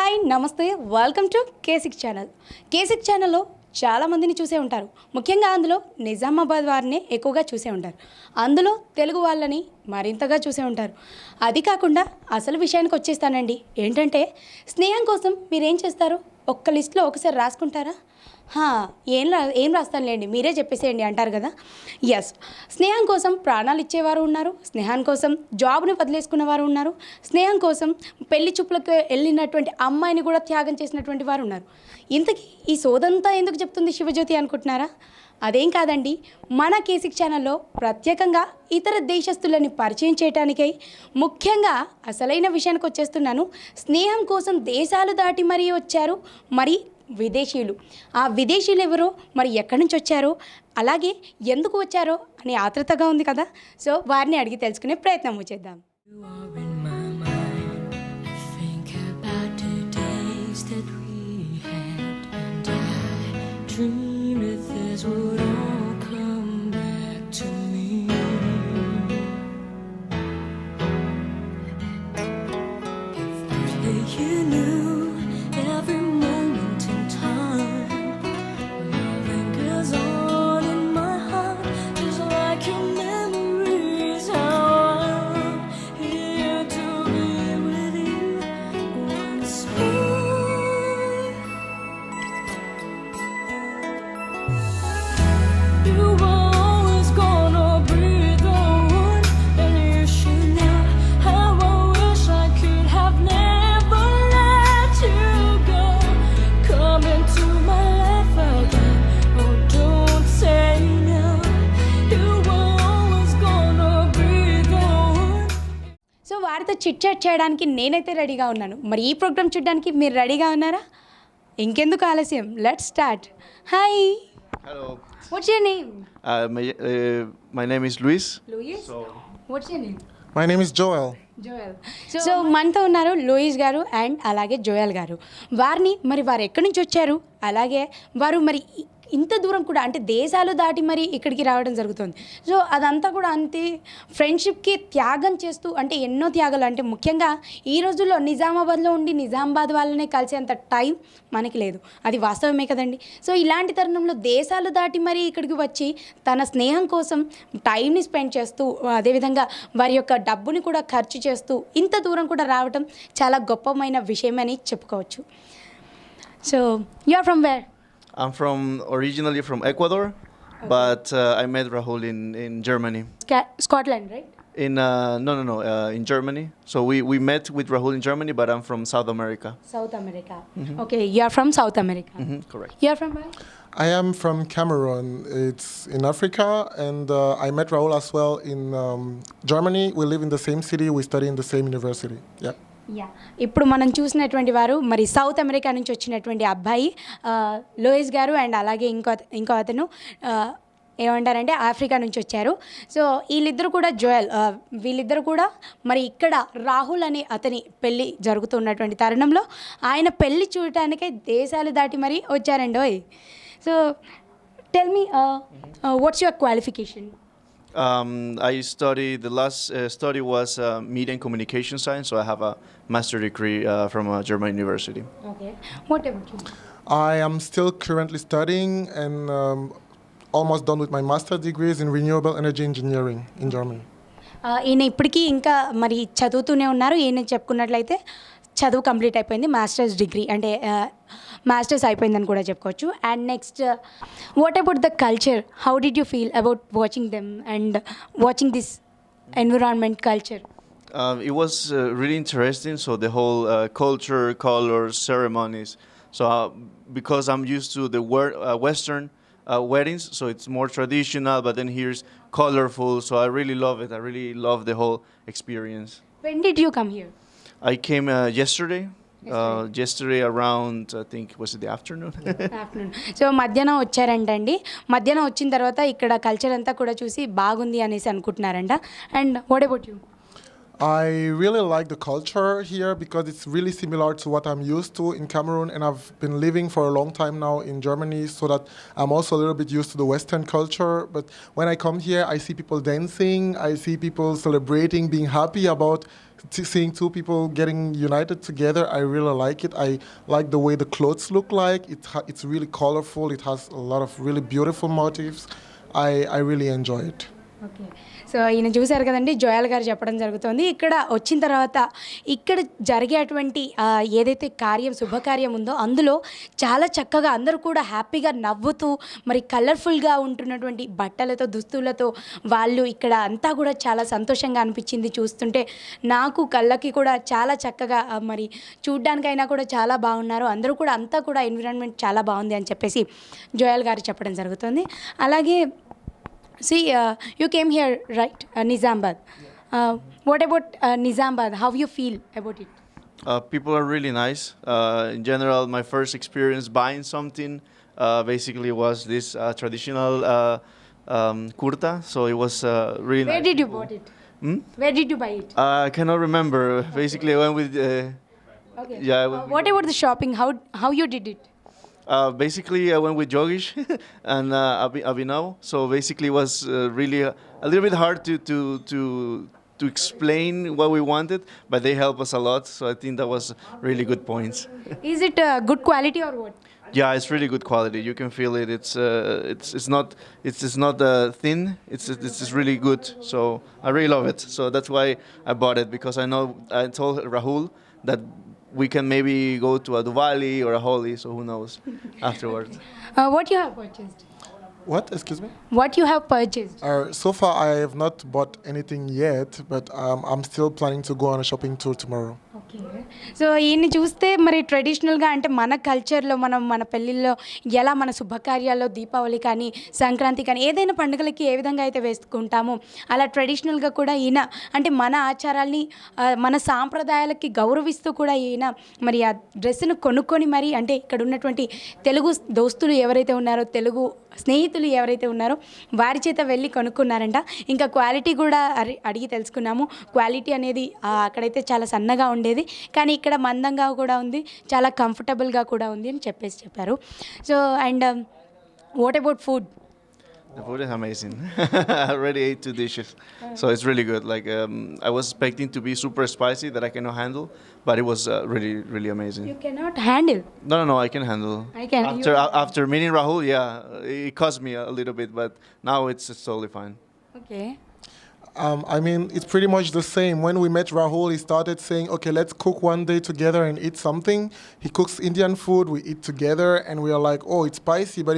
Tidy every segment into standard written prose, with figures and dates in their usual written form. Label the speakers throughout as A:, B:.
A: Hi నమస్తే welcome to కేసిక్ channel. కేసిక్ ఛానల్లో చాలామందిని చూసే ఉంటారు. ముఖ్యంగా అందులో నిజామాబాద్ వారిని ఎక్కువగా చూసే ఉంటారు. అందులో తెలుగు వాళ్ళని మరింతగా చూసే ఉంటారు. అది కాకుండా అసలు విషయానికి వచ్చేస్తానండి. ఏంటంటే స్నేహం కోసం మీరేం చేస్తారు? ఒక్క లిస్ట్లో ఒకసారి రాసుకుంటారా? ఏం రాస్తానులేండి, మీరే చెప్పేసేయండి అంటారు కదా. ఎస్, స్నేహం కోసం ప్రాణాలు ఇచ్చేవారు ఉన్నారు, స్నేహం కోసం జాబ్ని వదిలేసుకున్న వారు ఉన్నారు, స్నేహం కోసం పెళ్లి చూపులకు వెళ్ళినటువంటి అమ్మాయిని కూడా త్యాగం చేసినటువంటి వారు ఉన్నారు. ఇంతకీ ఈ సోదంతా ఎందుకు చెప్తుంది శివజ్యోతి అనుకుంటున్నారా? అదేం కాదండి, మన కేసిక్ ఛానల్లో ప్రత్యేకంగా ఇతర దేశస్తులని పరిచయం చేయడానికై ముఖ్యంగా అసలైన విషయానికి వచ్చేస్తున్నాను. స్నేహం కోసం దేశాలు దాటి మరీ వచ్చారు మరి విదేశీయులు. ఆ విదేశీయులు ఎవరో, మరి ఎక్కడి నుంచి వచ్చారో, అలాగే ఎందుకు వచ్చారో అని ఆతృతగా ఉంది కదా. సో వారిని అడిగి తెలుసుకునే ప్రయత్నం చేద్దాం. వారితో చిట్ చాట్ చేయడానికి నేనైతే రెడీగా ఉన్నాను. మరి ఈ ప్రోగ్రామ్ చూడడానికి మీరు రెడీగా ఉన్నారా? ఇంకెందుకు ఆలస్యం, let's start. Hi,
B: Hello.
A: What's your name?
B: My name is Luis.
A: Luis. What's your name?
C: My name is Joel.
A: Joel. So మనతో ఉన్నారు లూయిస్ గారు అండ్ అలాగే జోయల్ గారు. వారు ఎక్కడి నుంచి వచ్చారు, అలాగే వారు మరి ఇంత దూరం కూడా అంటే దేశాలు దాటి మరి ఇక్కడికి రావడం జరుగుతుంది. సో అదంతా కూడా అంతే ఫ్రెండ్షిప్కి త్యాగం చేస్తూ, అంటే ఎన్నో త్యాగాలు, అంటే ముఖ్యంగా ఈ రోజుల్లో నిజామాబాద్లో ఉండి నిజామాబాద్ వాళ్ళనే కలిసేంత టైం మనకి లేదు, అది వాస్తవమే కదండి. సో ఇలాంటి తరుణంలో దేశాలు దాటి మరి ఇక్కడికి వచ్చి తన స్నేహం కోసం టైంని స్పెండ్ చేస్తూ, అదేవిధంగా వారి యొక్క డబ్బుని కూడా ఖర్చు చేస్తూ ఇంత దూరం కూడా రావడం చాలా గొప్పమైన విషయమని చెప్పుకోవచ్చు. So you are from where?
B: I'm originally from Ecuador, okay. But I met Rahul in Germany.
A: Scotland, right?
B: No, in Germany. So we met with Rahul in Germany, but I'm from South America.
A: South America. Mm-hmm. Okay, you are from South America.
B: Mm-hmm, correct.
A: You are from where?
C: I am from Cameroon. It's in Africa, and I met Rahul as well in Germany. We live in the same city. We study in the same university. Yeah.
A: ఇప్పుడు మనం చూసినటువంటి వారు మరి south America నుంచి వచ్చినటువంటి అబ్బాయి Louis గారు, and అలాగే ఇంకో అతను ఏమంటారంటే ఆఫ్రికా నుంచి వచ్చారు. సో వీళ్ళిద్దరు కూడా జోయల్, వీళ్ళిద్దరు కూడా మరి ఇక్కడ రాహుల్ అనే అతని పెళ్ళి జరుగుతున్నటువంటి తరుణంలో ఆయన పెళ్ళి చూడటానికే దేశాలు దాటి మరి వచ్చారండి. So tell me, what's your qualification?
B: I studied, the last study was media and communication science, so I have a master's degree from a German university.
A: Okay. What about you?
C: I am still currently studying and almost done with my master's degrees in renewable energy engineering in Germany.
A: ఈయన ఇప్పటికీ ఇంకా మరి చదువుతూనే ఉన్నారు. ఈయన చెప్పుకున్నట్లయితే చదువు complete అయిపోయింది, masters degree అంటే మాస్టర్స్ అయిపోయిందని కూడా చెప్పుకోవచ్చు. And next, what about the culture? How did you feel about watching them and watching this environment culture?
B: It was really interesting. So the whole culture, colors, ceremonies. So because I'm used to the Western weddings, so it's more traditional, but then here's colorful. So I really love it. I really love the whole experience.
A: When did you come here?
B: I came yesterday. Yesterday around, I think, was it the afternoon?
A: Afternoon. So మధ్యాహ్నం వచ్చారంటండి. మధ్యాహ్నం వచ్చిన తర్వాత ఇక్కడ culture అంతా కూడా చూసి బాగుంది అనేసి అనుకుంటున్నారంట. And what about you?
C: I really like the culture here because it's really similar to what I'm used to in Cameroon, and I've been living for a long time now in Germany, so that I'm also a little bit used to the Western culture. But when I come here, I see people dancing, I see people celebrating, being happy about seeing two people getting united together. I really like it. I like the way the clothes look like. It's really colorful. It has a lot of really beautiful motifs. I really enjoy it.
A: Okay so ఈయన చూశారు కదండి, జోయల్ గారు చెప్పడం జరుగుతుంది. ఇక్కడ వచ్చిన తర్వాత ఇక్కడ జరిగేటువంటి ఏదైతే శుభకార్యం ఉందో అందులో చాలా చక్కగా అందరూ కూడా హ్యాపీగా నవ్వుతూ మరి కలర్ఫుల్గా ఉంటున్నటువంటి బట్టలతో దుస్తులతో వాళ్ళు ఇక్కడ అంతా కూడా చాలా సంతోషంగా అనిపించింది చూస్తుంటే. నాకు కళ్ళకి కూడా చాలా చక్కగా మరి చూడ్డానికైనా కూడా చాలా బాగున్నారు. అందరూ కూడా అంతా కూడా ఎన్విరాన్మెంట్ చాలా బాగుంది అని చెప్పేసి జోయల్ గారు చెప్పడం జరుగుతుంది. అలాగే see you came here, right? Nizamabad. What about Nizamabad? How you feel about it?
B: People are really nice. In general, my first experience buying something basically was this traditional kurta. So it was really
A: Where
B: nice.
A: did you bought it? Where did you buy it?
B: I cannot remember. Basically, I went with.
A: Okay.
B: Yeah. I went with-
A: What about the shopping? How you did it?
B: Basically, I went with Jogish and Abhinav. So basically, it was really a little bit hard to explain what we wanted, but they helped us a lot. So I think that was really good points.
A: Is it good quality or what?
B: Yeah, it's really good quality. You can feel it. It's not thin. It's really good. So I really love it. So that's why I bought it, because I told Rahul that we can maybe go to a Diwali or a Holi. So who knows afterwards.
A: What you have purchased?
C: What? Excuse me?
A: What you have purchased?
C: So far, I have not bought anything yet, but I'm still planning to go on a shopping tour tomorrow.
A: Okay so ఈయన్ని చూస్తే మరి ట్రెడిషనల్గా అంటే మన కల్చర్లో మన పెళ్ళిళ్ళలో ఎలా మన శుభకార్యాల్లో దీపావళి కానీ సంక్రాంతి కానీ ఏదైనా పండుగలకి ఏ విధంగా అయితే వేసుకుంటామో అలా ట్రెడిషనల్గా కూడా ఈయన అంటే మన ఆచారాల్ని మన సాంప్రదాయాలకి గౌరవిస్తూ కూడా ఈయన మరి ఆ డ్రెస్సును కొనుక్కొని మరి అంటే ఇక్కడ ఉన్నటువంటి తెలుగు దోస్తులు ఎవరైతే ఉన్నారో తెలుగు స్నేహితులు ఎవరైతే ఉన్నారో వారి చేత వెళ్ళి కొనుక్కున్నారంట. ఇంకా క్వాలిటీ కూడా అడిగి తెలుసుకున్నాము. క్వాలిటీ అనేది అక్కడైతే చాలా సన్నగా ఉండేది, కానీ ఇక్కడ మందంగా కూడా ఉంది, చాలా కంఫర్టబుల్గా కూడా ఉంది అని చెప్పారు. So and what about food?
B: The food is amazing. I already ate 2 dishes, so it's really good. Like I was expecting to be super spicy that I cannot handle, but it was really, really amazing.
A: You cannot handle.
B: No, I can handle.
A: I can.
B: After meeting Rahul, yeah, it cost me a little bit, but now it's totally fine.
A: Okay.
C: I mean, it's pretty much the same. When we met Rahul, he started saying, okay, let's cook one day together and eat something. He cooks Indian food, we eat together, and we are like, oh, it's spicy, but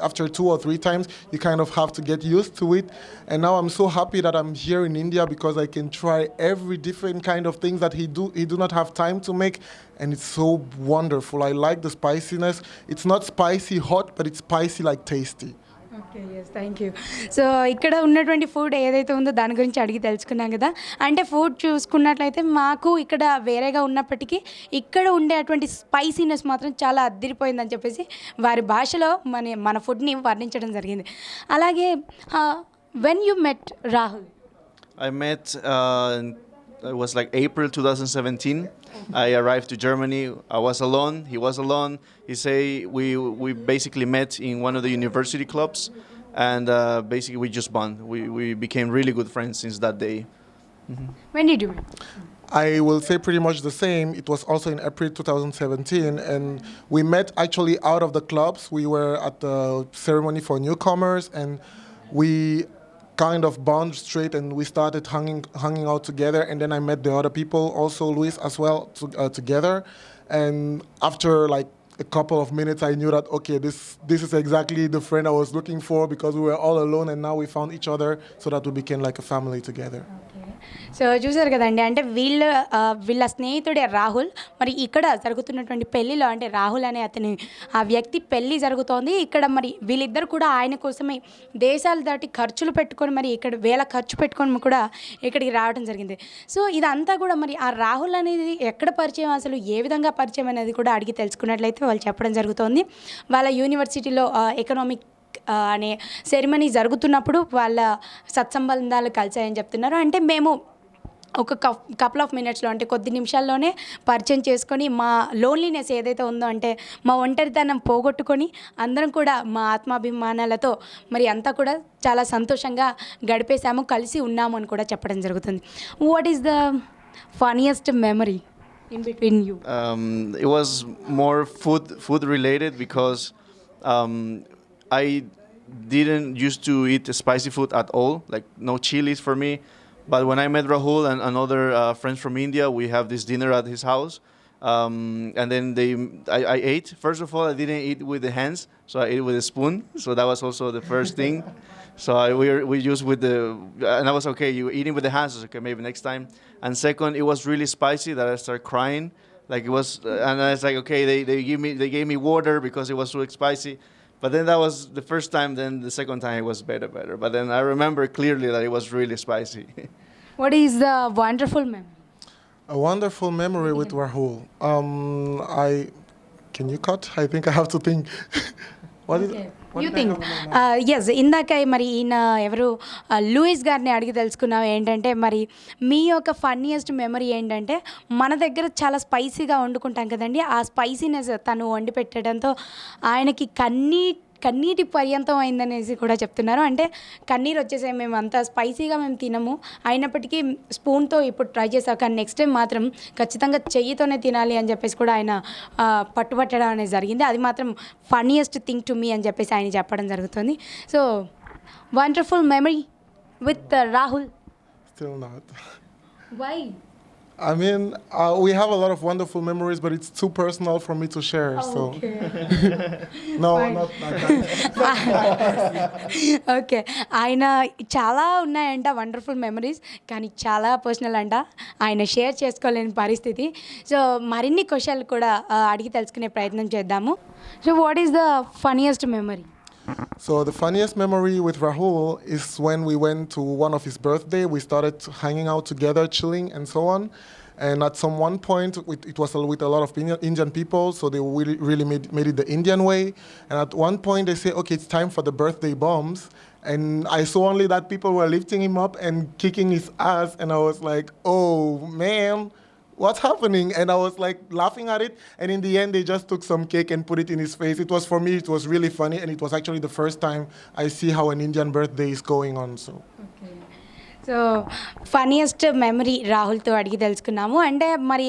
C: after 2 or 3 times, you kind of have to get used to it. And now I'm so happy that I'm here in India because I can try every different kind of things that he do not have time to make, and it's so wonderful. I like the spiciness. It's not spicy hot, but it's spicy like tasty.
A: Okay yes thank you. So ఇక్కడ ఉన్నటువంటి food ఏదైతే ఉందో దాని గురించి అడిగి తెలుసుకున్నాం కదా. అంటే ఫుడ్ చూసుకున్నట్లయితే మాకు ఇక్కడ వేరేగా ఉన్నప్పటికీ ఇక్కడ ఉండేటువంటి స్పైసీనెస్ మాత్రం చాలా అదిరిపోయిందని చెప్పేసి వారి భాషలో మన ఫుడ్ని వర్ణించడం జరిగింది. అలాగే when you met Rahul?
B: I met. It was like April 2017. I arrived to Germany. I was alone. He was alone. He say we basically met in one of the university clubs, and basically we just bond. We became really good friends since that day.
A: When did you meet?
C: I will say pretty much the same. It was also in April 2017, and we met actually out of the clubs. We were at the ceremony for newcomers, and we kind of bond straight, and we started hanging out together. And then I met the other people, also Luis as well, together. And after like a couple of minutes, I knew that okay, this is exactly the friend I was looking for, because we were all alone, and now we found each other, so that we became like a family together.
A: So చూసారు కదండి, అంటే వీళ్ళ స్నేహితుడే రాహుల్. మరి ఇక్కడ జరుగుతున్నటువంటి పెళ్ళిలో అంటే రాహుల్ అనే ఆ వ్యక్తి పెళ్ళి జరుగుతోంది ఇక్కడ. మరి వీళ్ళిద్దరు కూడా ఆయన కోసమే దేశాలు దాటి ఖర్చులు పెట్టుకొని మరి ఇక్కడ వేల ఖర్చు పెట్టుకొని కూడా ఇక్కడికి రావడం జరిగింది. సో ఇదంతా కూడా మరి ఆ రాహుల్ అనేది ఎక్కడ పరిచయం, అసలు ఏ విధంగా పరిచయం అనేది కూడా అడిగి తెలుసుకున్నట్లయితే వాళ్ళు చెప్పడం జరుగుతోంది. వాళ్ళ యూనివర్సిటీలో ఎకనామిక్ అనే సెరిమనీ జరుగుతున్నప్పుడు వాళ్ళ సత్సంబంధాలు కలిసాయని చెప్తున్నారు. అంటే మేము ఒక కపుల్ ఆఫ్ మినిట్స్లో అంటే కొద్ది నిమిషాల్లోనే పరిచయం చేసుకొని మా లోన్లీనెస్ ఏదైతే ఉందో అంటే మా ఒంటరితనం పోగొట్టుకొని అందరం కూడా మా ఆత్మాభిమానాలతో మరి అంతా కూడా చాలా సంతోషంగా గడిపేశాము, కలిసి ఉన్నాము అని కూడా చెప్పడం జరుగుతుంది. What is the funniest memory in between you?
B: It was more food related because I didn't used to eat spicy food at all, like no chilies for me. But when I met Rahul and another friends from India, we have this dinner at his house. And then I ate. First of all, I didn't eat with the hands, so I ate with a spoon. So that was also the first thing. So we used with the, and I was okay. You eating with the hands, I was okay, maybe next time. And second, it was really spicy that I started crying. Like it was, and I was like, okay, they gave me water because it was too spicy. But then that was the first time. Then the second time it was better. But then I remember clearly that it was really spicy.
A: What is the wonderful memory?
C: A wonderful memory with Rahul. I can you cut? I think I have to think. What is?
A: You think yes ఇందాక మరి ఈయన ఎవరు Louis గారిని అడిగి తెలుసుకున్నాం ఏంటంటే మరి మీ యొక్క ఫన్నీయెస్ట్ మెమరీ ఏంటంటే మన దగ్గర చాలా స్పైసీగా వండుకుంటాం కదండి, ఆ స్పైసీనెస్ తను వండి పెట్టడంతో ఆయనకి కన్నీటి పర్యంతం అయిందనేసి కూడా చెప్తున్నారు. అంటే కన్నీరు వచ్చేసే మేము అంత స్పైసీగా మేము తినము, అయినప్పటికీ స్పూన్తో ఇప్పుడు ట్రై చేసాం, కానీ నెక్స్ట్ టైం మాత్రం ఖచ్చితంగా చెయ్యితోనే తినాలి అని చెప్పేసి కూడా ఆయన పట్టుబట్టడం అనేది జరిగింది. అది మాత్రం ఫన్నీయెస్ట్ థింగ్ టు మీ అని చెప్పేసి ఆయన చెప్పడం జరుగుతుంది. So wonderful memory with Rahul.
C: Still not.
A: Why?
C: I mean, we have a lot of wonderful memories, but it's too personal for me to share. So no,
A: Fine.
C: not that.
A: Okay, ఆయన చాలా ఉన్నాయంట wonderful memories, కానీ చాలా personal అంట, ఆయన share చేసుకోలేని పరిస్థితి. So మరిన్ని క్వశ్చన్లు కూడా అడిగి తెలుసుకునే ప్రయత్నం చేద్దాము. So what is the funniest memory?
C: So the funniest memory with Rahul is when we went to one of his birthday. We started hanging out together, chilling and so on. And at some one point, it was with a lot of Indian people, so they really made it the Indian way. And at one point, they say, okay, it's time for the birthday bombs. And I saw only that people were lifting him up and kicking his ass. And I was like, oh, man. What's happening? And I was like laughing at it. And in the end, they just took some cake and put it in his face. It was, for me, it was really funny. And it was actually the first time I see how an Indian birthday is going on. So.
A: So funniest memory రాహుల్తో అడిగి తెలుసుకున్నాము. అంటే మరి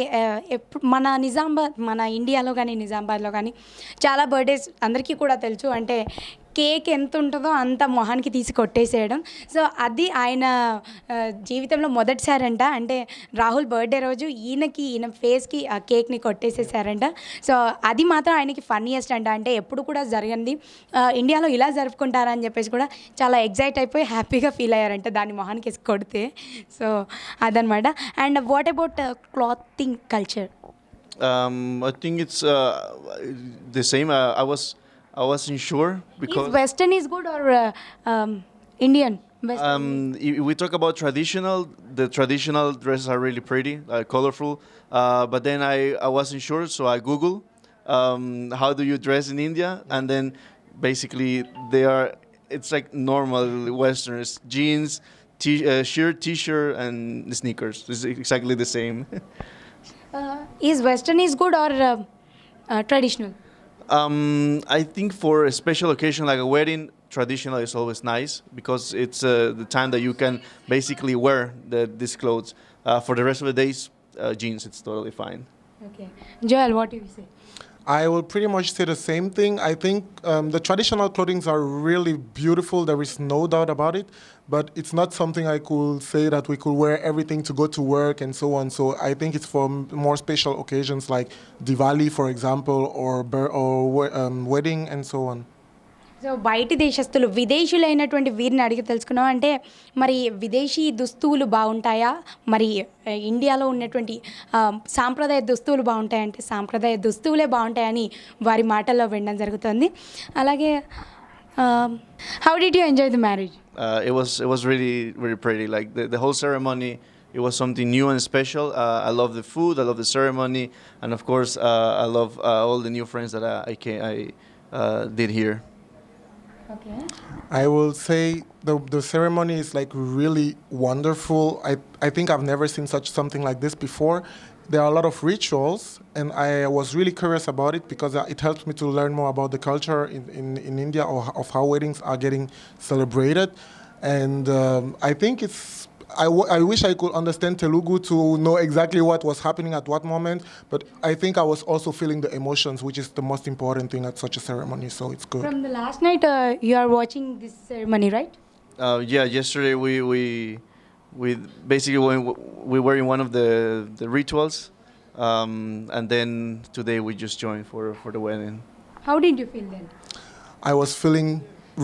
A: మన ఇండియాలో కానీ నిజామాబాద్లో కానీ చాలా బర్త్డేస్ అందరికీ కూడా తెలుసు, అంటే కేక్ ఎంత ఉంటుందో అంత మొహానికి తీసి కొట్టేసేయడం. సో అది ఆయన జీవితంలో మొదటిసారంట, అంటే రాహుల్ బర్త్డే రోజు ఈయన ఫేస్కి ఆ కేక్ని కొట్టేసేసారంట. సో అది మాత్రం ఆయనకి ఫన్నీయెస్ట్ అంట, అంటే ఎప్పుడు కూడా జరగంది, ఇండియాలో ఇలా జరుపుకుంటారా అని చెప్పేసి కూడా చాలా ఎగ్జైట్ అయిపోయి హ్యాపీగా ఫీల్ అయ్యారంట దాన్ని మొహానికి వేసి కొడితే. సో అదనమాట. And what about clothing culture?
B: I think it's the same. I wasn't sure because
A: Western is good or Indian?
B: if we talk about the traditional dresses are really pretty, colorful. But then I wasn't sure, so I Google how do you dress in India, and then basically it's like normal Westerners, jeans, shirt, t-shirt, and sneakers. It's exactly the same.
A: Is Western is good or traditional?
B: I think for a special occasion like a wedding, traditional is always nice because it's the time that you can basically wear these clothes. For the rest of the days, jeans, it's totally fine.
A: Okay. Joel, what do you say?
C: I will pretty much say the same thing. I think the traditional clothing are really beautiful. There is no doubt about it. But it's not something I could say that we could wear everything to go to work and so on. So I think it's for more special occasions like Diwali, for example, or wedding and so on.
A: So బయటి దేశస్తులు విదేశీయులైనటువంటి వీరిని అడిగి తెలుసుకున్నాం. అంటే మరి విదేశీ దుస్తువులు బాగుంటాయా, మరి ఇండియాలో ఉన్నటువంటి సాంప్రదాయ దుస్తువులు బాగుంటాయంటే సాంప్రదాయ దుస్తువులే బాగుంటాయని వారి మాటల్లో వినడం జరుగుతుంది. అలాగే how did you enjoy the marriage?
B: It was really really pretty. Like the whole ceremony, it was something new and special. I love the food, I love the ceremony, and of course I love all the new friends that I did here.
A: Okay.
C: I will say the ceremony is like really wonderful. I think I've never seen such something like this before. There are a lot of rituals, and I was really curious about it because it helps me to learn more about the culture in India or of how weddings are getting celebrated. And I think I wish I could understand Telugu to know exactly what was happening at what moment, but I think I was also feeling the emotions, which is the most important thing at such a ceremony, so it's good.
A: From the last night, you are watching this ceremony, right?
B: Yeah, yesterday we basically we were in one of the rituals, and then today we just joined for the wedding.
A: How did you feel then?
C: I was feeling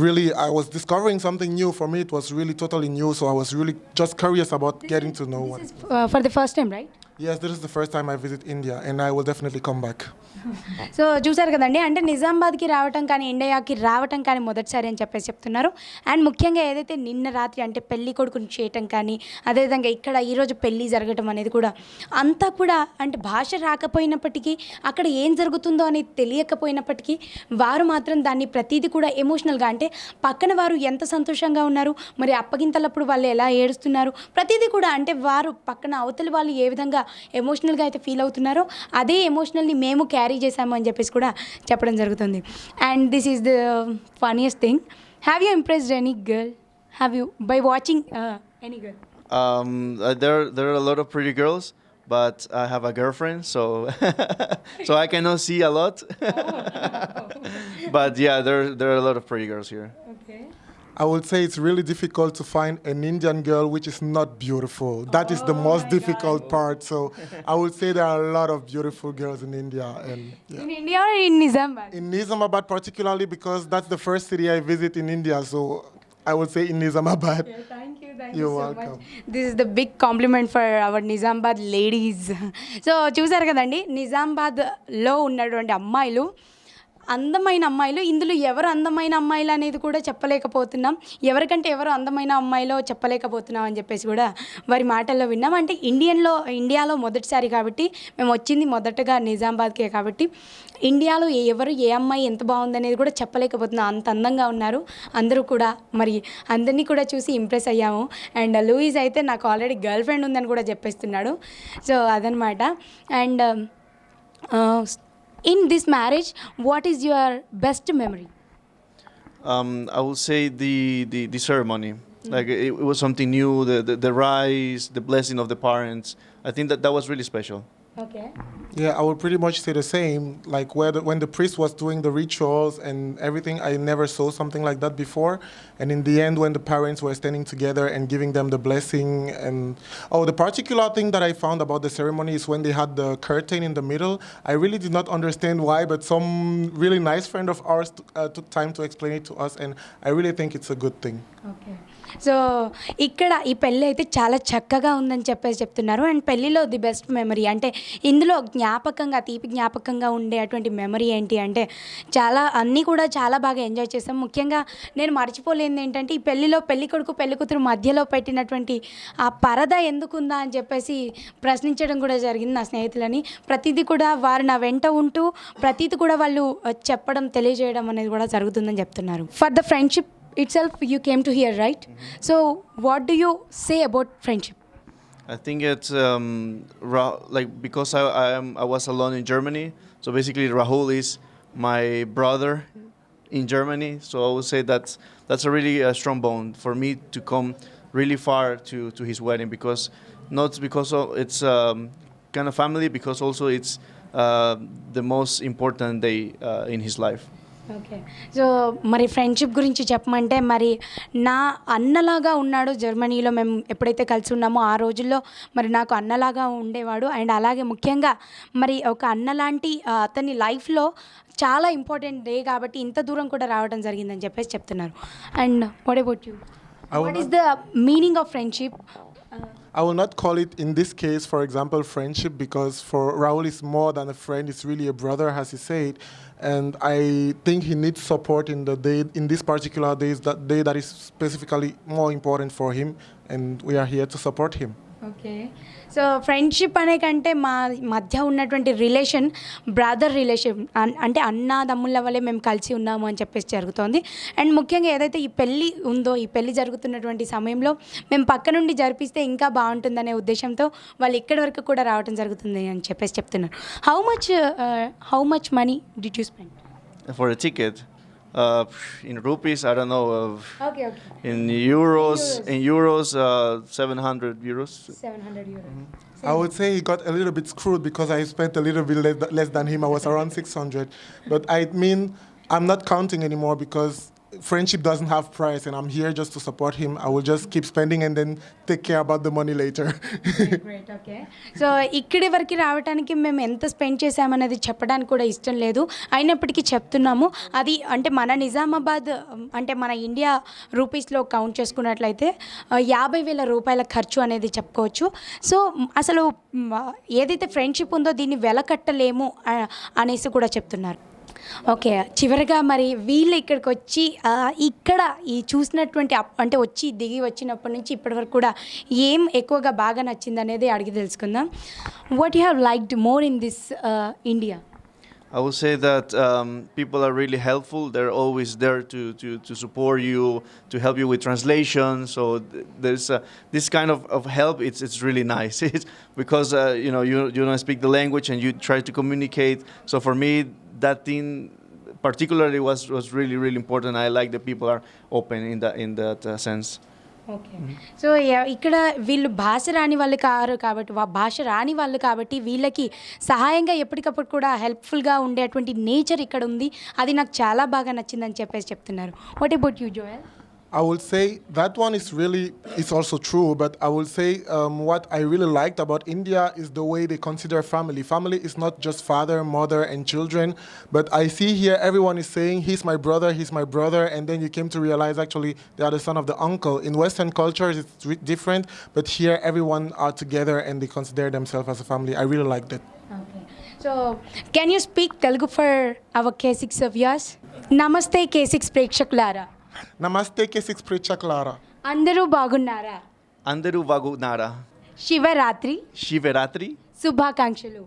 C: really, I was discovering something new. For me, it was really totally new, so I was really just curious about getting to know what.
A: This is for the first time, right?
C: Yes, this is the first time I visit India, and I will definitely come back.
A: So చూసారు కదండి, అంటే నిజామాబాద్కి రావటం కానీ ఇండియాకి రావటం కానీ మొదటిసారి అని చెప్పేసి చెప్తున్నారు. అండ్ ముఖ్యంగా ఏదైతే నిన్న రాత్రి అంటే పెళ్లి కొడుకుని చేయటం కానీ, అదేవిధంగా ఇక్కడ ఈరోజు పెళ్లి జరగటం అనేది కూడా అంతా కూడా అంటే భాష రాకపోయినప్పటికీ అక్కడ ఏం జరుగుతుందో అనేది తెలియకపోయినప్పటికీ వారు మాత్రం దాన్ని ప్రతిదీ కూడా ఎమోషనల్గా అంటే పక్కన వారు ఎంత సంతోషంగా ఉన్నారు, మరి అప్పగింతలప్పుడు వాళ్ళు ఎలా ఏడుస్తున్నారు, ప్రతిదీ కూడా అంటే వారు పక్కన అవతలి వాళ్ళు ఏ విధంగా ఎమోషనల్గా అయితే ఫీల్ అవుతున్నారో అదే ఎమోషనల్ని మేము క్యారీ చేసాము అని చెప్పేసి కూడా చెప్పడం జరుగుతుంది. And this is the funniest thing. Have you impressed any girl? Have you by watching any girl?
B: There are a lot of pretty girls, but I have a girlfriend, so so I cannot see a lot. But yeah, there are a lot of pretty girls here.
A: Okay.
C: I would say it's really difficult to find an Indian girl which is not beautiful. That is the most difficult part. So I would say there are a lot of beautiful girls in India, and yeah.
A: In India or in Nizamabad?
C: In Nizamabad particularly because that's the first city I visit in India. So I would say in Nizamabad.
A: Thank you
C: You're
A: so
C: welcome.
A: much. This is the big compliment for our Nizamabad ladies. So చూసారు కదండి, నిజామాబాద్లో ఉన్నటువంటి అమ్మాయిలు అందమైన అమ్మాయిలు. ఇందులో ఎవరు అందమైన అమ్మాయిలు అనేది కూడా చెప్పలేకపోతున్నాం, ఎవరికంటే ఎవరు అందమైన అమ్మాయిలో చెప్పలేకపోతున్నాం అని చెప్పేసి కూడా వారి మాటల్లో విన్నాం. అంటే ఇండియాలో మొదటిసారి కాబట్టి మేము వచ్చింది మొదటగా నిజామాబాద్కే కాబట్టి ఇండియాలో ఎవరు ఏ అమ్మాయి ఎంత బాగుందనేది కూడా చెప్పలేకపోతున్నాం, అంత అందంగా ఉన్నారు అందరూ కూడా. మరి అందరినీ కూడా చూసి ఇంప్రెస్ అయ్యాము. అండ్ లూయిస్ అయితే నాకు ఆల్రెడీ గర్ల్ ఫ్రెండ్ ఉందని కూడా చెప్పేస్తున్నాడు. సో అదనమాట. And in this marriage, what is your best memory?
B: I will say the ceremony. Like it was something new. The rice, the blessing of the parents. I think that was really special.
A: Okay.
C: Yeah, I would pretty much say the same. Like when the priest was doing the rituals and everything, I never saw something like that before. And in the end, when the parents were standing together and giving them the blessing, and the particular thing that I found about the ceremony is when they had the curtain in the middle. I really did not understand why, but some really nice friend of ours took time to explain it to us, and I really think it's a good thing.
A: Okay. So ఇక్కడ ఈ పెళ్ళి అయితే చాలా చక్కగా ఉందని చెప్పేసి చెప్తున్నారు. And పెళ్ళిలో ది బెస్ట్ మెమరీ అంటే ఇందులో జ్ఞాపకంగా తీపి జ్ఞాపకంగా ఉండే అటువంటి మెమరీ ఏంటి అంటే అన్నీ కూడా చాలా బాగా ఎంజాయ్ చేస్తాం. ముఖ్యంగా నేను మర్చిపోలేనిది ఏంటంటే ఈ పెళ్ళిలో పెళ్లి కొడుకు పెళ్లి కూతురు మధ్యలో పెట్టినటువంటి ఆ పరద ఎందుకుందా అని చెప్పేసి ప్రశ్నించడం కూడా జరిగింది నా స్నేహితులని. ప్రతిదీ కూడా వారు నా వెంట ఉంటూ ప్రతిదీ కూడా వాళ్ళు చెప్పడం తెలియజేయడం అనేది కూడా జరుగుతుందని చెప్తున్నారు. For the friendship itself you came to here, right? So what do you say about friendship?
B: I think it's like because I was alone in Germany, so basically Rahul is my brother in Germany. So I would say that's a really strong bond for me to come really far to his wedding, because not because it's kind of family, because also it's the most important day in his life.
A: Okay. So మరి friendship గురించి చెప్పమంటే మరి నా అన్నలాగా ఉన్నాడు జర్మనీలో. మేము ఎప్పుడైతే కలిసి ఉన్నామో ఆ రోజుల్లో మరి నాకు అన్నలాగా ఉండేవాడు. అండ్ అలాగే ముఖ్యంగా మరి ఒక అన్నలాంటి అతని లైఫ్లో చాలా ఇంపార్టెంట్ డే కాబట్టి ఇంత దూరం కూడా రావడం జరిగిందని చెప్పేసి చెప్తున్నారు. And what about you? What is the meaning of friendship?
C: I will not call it, in this case, for example, friendship, because for Rahul it's more than a friend, it's really a brother, as he said. and I think he needs support in the day, in this particular days, that day that is specifically more important for him, and we are here to support him.
A: Okay so friendship అనే కంటే మా మధ్య ఉన్నటువంటి relation brother relation అంటే అన్నదమ్ముల వల్లే మేము కలిసి ఉన్నాము అని చెప్పేసి జరుగుతోంది. అండ్ ముఖ్యంగా ఏదైతే ఈ పెళ్ళి ఉందో ఈ పెళ్ళి జరుగుతున్నటువంటి సమయంలో మేము పక్క నుండి జరిపిస్తే ఇంకా బాగుంటుందనే ఉద్దేశంతో వాళ్ళు ఇక్కడి వరకు కూడా రావడం జరుగుతుంది అని చెప్పేసి చెప్తున్నారు. How much money did you spend
B: For a ticket, in rupees, I don't know.
A: Okay okay
B: In euros, 700 euros.
A: 700 euros.
C: I would say he got a little bit screwed because I spent a little bit less than him. I was around 600. But I mean, I'm not counting anymore because friendship doesn't have price, and I'm here just to support him. I will just keep spending and then take care about the money later.
A: Great okay so ఇక్కడి వరకు రావడానికి మేము ఎంత spend చేసామనేది చెప్పడానికి కూడా ఇష్టం లేదు, అయినప్పటికీ చెప్తున్నాము. అది అంటే మన నిజామాబాద్ అంటే మన ఇండియా రూపీస్లో కౌంట్ చేసుకున్నట్లయితే 50,000 రూపాయల ఖర్చు అనేది చెప్పుకోవచ్చు. సో అసలు ఏదైతే ఫ్రెండ్షిప్ ఉందో దీన్ని వెలకట్టలేము అనేసి కూడా చెప్తున్నారు. ఓకే చివరిగా మరి వీళ్ళు ఇక్కడికి వచ్చి ఇక్కడ ఈ చూసినటువంటి అంటే వచ్చి దిగి వచ్చినప్పటి నుంచి ఇప్పటి వరకు కూడా ఏం ఎక్కువగా బాగా నచ్చింది అనేది అడిగి తెలుసుకుందాం. What you have liked more in this India?
B: I would say that people are really helpful. They're always there to support you, to help you with translation. So there's this kind of help. It's really nice. It's because you don't speak the language and you try to communicate. So for me, that thing particularly was really important. I like that people are open in that sense.
A: Okay so ఇక్కడ వీళ్ళు భాష రాని వాళ్ళు కాబట్టి వీళ్ళకి సహాయంగా ఎప్పటికప్పుడు కూడా హెల్ప్ఫుల్గా ఉండేటువంటి నేచర్ ఇక్కడ ఉంది. అది నాకు చాలా బాగా నచ్చిందని చెప్పేసి చెప్తున్నారు. What about you Joel?
C: I would say that one is also true, but I will say what I really liked about India is the way they consider family. Family is not just father, mother, and children, but I see here everyone is saying, he's my brother, and then you came to realize actually they are the son of the uncle. In Western cultures, it's different, but here everyone are together and they consider themselves as a family. I really liked it.
A: Okay. So, can you speak Telugu for our K6 viewers? Namaste K6 ప్రేక్షకులారా.
C: Namaste K6 ప్రేక్షకులారా.
A: అందరూ బాగున్నారా?
B: Andaru Vagunara.
A: Shivaratri శుభాకాంక్షలు.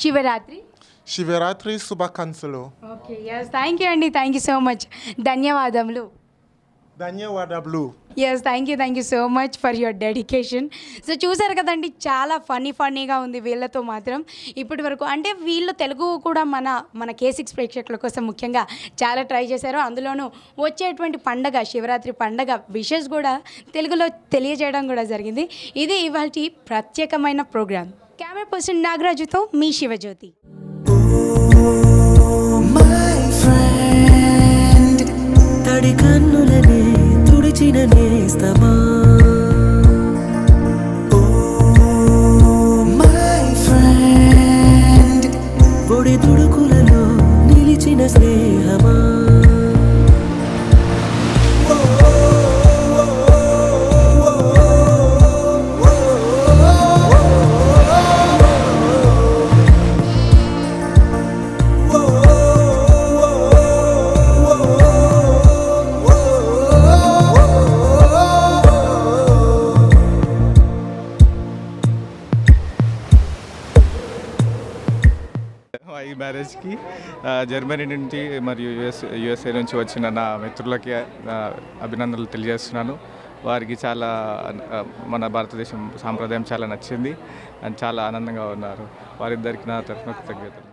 C: శివరాత్రి శుభాకాంక్షలు.
A: Okay yes thank you అండి, thank you so much, ధన్యవాదములు. Yes thank you so much for your dedication. So చూసారు కదండి, చాలా ఫన్నీగా ఉంది వీళ్ళతో మాత్రం ఇప్పటి వరకు. అంటే వీళ్ళు తెలుగు కూడా మన K6 ప్రేక్షకుల కోసం ముఖ్యంగా చాలా ట్రై చేశారు. అందులోనూ వచ్చేటువంటి పండగ శివరాత్రి పండగ విషెస్ కూడా తెలుగులో తెలియజేయడం కూడా జరిగింది. ఇది ఇవాల్టి ప్రత్యేకమైన ప్రోగ్రామ్. కెమెరా పర్సన్ నాగరాజుతో మీ శివజ్యోతి.
D: తడి కన్నులనే తుడిచిన నేస్తమా, ఓ మై ఫ్రెండ్, పొడి తుడుకులలో నిలిచిన స్నేహమా.
E: ఈ మ్యారేజ్కి జర్మనీ నుంచి మరియు యుఎస్ఏ నుంచి వచ్చిన నా మిత్రులకి అభినందనలు తెలియజేస్తున్నాను. వారికి చాలా మన భారతదేశం సాంప్రదాయం చాలా నచ్చింది అండ్ చాలా ఆనందంగా ఉన్నారు. వారిద్దరికి నా తరఫున కృతజ్ఞతలు.